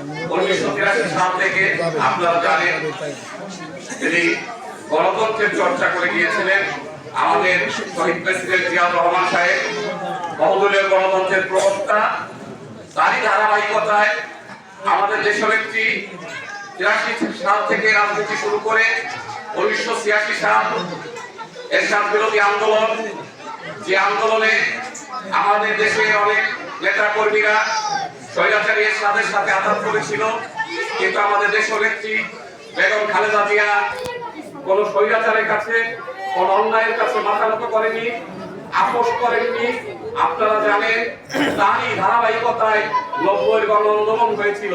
1983 সাল থেকে আপনারা জানেন তিনি গণতন্ত্রের চর্চা করে গিয়েছিলেন। আমাদের শহীদ প্রেসিডেন্ট জিয়াউর রহমান সাহেব বহুদলীয় গণতন্ত্রের প্রবক্তা। তারই ধারাবাহিকতায় আমাদের দেশনেত্রী 83 সাল থেকে রাজনীতি শুরু করে 1986 সাল এরশাদ বিরোধী আন্দোলন, যে আন্দোলনে আমাদের দেশের অনেক নেতা কর্মীরা স্বৈরাচারী এরশাদের সাথে আঘাত করেছিল, কিন্তু আমাদের দেশনেত্রী বেগম খালেদা জিয়া কোন স্বৈরাচারের কাছে, কোন অন্যায়ের কাছে মাথা নত করেনি, আপোষ করেননি। আপনারা জানেন তারই ধারাবাহিকতায় 90-এর গণ আন্দোলন হয়েছিল।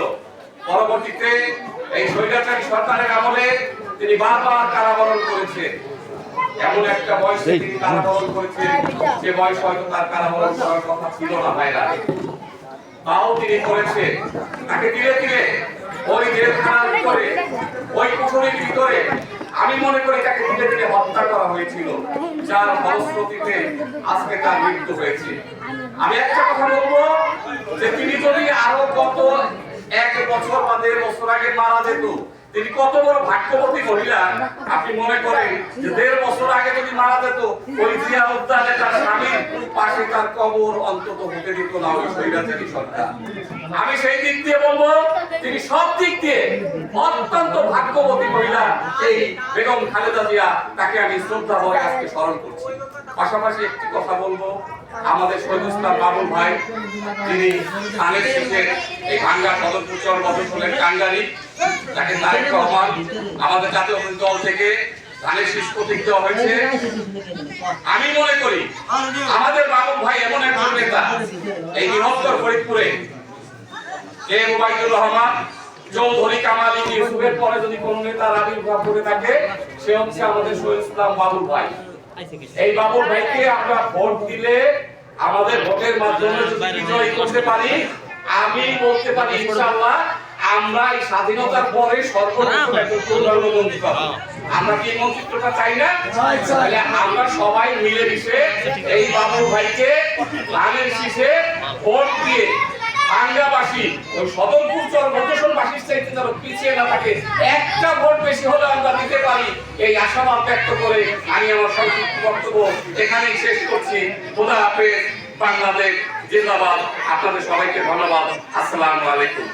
পরবর্তীতে এই স্বৈরাচারী সরকারের আমলে তিনি বারবার কারাবরণ করেছে। এমন একটা বয়সে তিনি কারাবরণ করেছে যে বয়স হয়তো তার কারাবরণ করার কথা ছিল না ভাইরা, তাও তিনি করেছে। তাকে ধীরে ধীরে ওই জেলখানার ভিতরে, ওই কুঠুরির ভিতরে আমি মনে করি তাকে ধীরে ধীরে হত্যা করা হয়েছিল, যার ফলশ্রুতিতে আজকে তার মৃত্যু হয়েছে। আমি একটা কথা বলবো যে তিনি যদি আরো কত 1 বছর বা 1.5 বছর আগে মারা যেত, তিনি কত বড় ভাগ্যবতী মহিলা। আপনি মনে করেন যে 1.5 বছর আগে যদি মারা যেত, ওই জিয়া উদ্যানে তার স্বামীর পাশে তার কবর অন্তত হতে দিত না ওই স্বৈরাচারী সরকার। আমি সেই দিক দিয়ে বলবো তিনি সব দিক দিয়ে অত্যন্ত ভাগ্যবতী মহিলা এই বেগম খালেদা জিয়া, তাকে আমি শ্রদ্ধা ভরে আজকে স্মরণ করছি। পাশাপাশি একটি কথা বলবো, আমাদের শহীদ ইসলাম বাবুল ভাই, যিনি ধানের শীষের এই ভাঙ্গা সদরপুর মফস্বলের কাঙ্গারি, তাকে তারেক রহমান আমাদের জাতীয় দল থেকে ধানের শীষ প্রতীক দেওয়া হয়েছে। আমি মনে করি আমাদের বাবুল ভাই এমন একজন নেতা, এই বৃহত্তর ফরিদপুরে কে ওবায়দুর রহমান, চৌধুরী কামাল ইউসুফের পরে যদি কোন নেতার আবির্ভাব করে থাকে, সে হচ্ছে আমাদের শহীদ ইসলাম বাবুল ভাই। এই বাবুল ভাইকে আমরা ভোট দিলে, আমাদের ভোটের মাধ্যমে যদি বিজয়ী করতে পারি, আমি বলতে পারি ইনশাআল্লাহ আমরা এই স্বাধীনতার পরে সর্বোচ্চ একটা মন্ত্রী পাবো। আমরা কি মন্ত্রিত্বটা চাই না? তাহলে আমরা সবাই মিলেমিশে এই বাবুল ভাইকে ধানের শীষে ভোট দিয়ে ভাঙ্গাবাসী, ওই সদরপুর মফস্বলবাসীর চাইতে যেন পিছিয়ে না থাকে, একটা ভোট বেশি হলে আমরা দিতে পারি, এই আশাবাদ ব্যক্ত করে আমি আমার সংক্ষিপ্ত বক্তব্য এখানেই শেষ করছি। খোদা হাফেজ, বাংলাদেশ জিন্দাবাদ। আপনাদের সবাইকে ধন্যবাদ। আসসালামু আলাইকুম।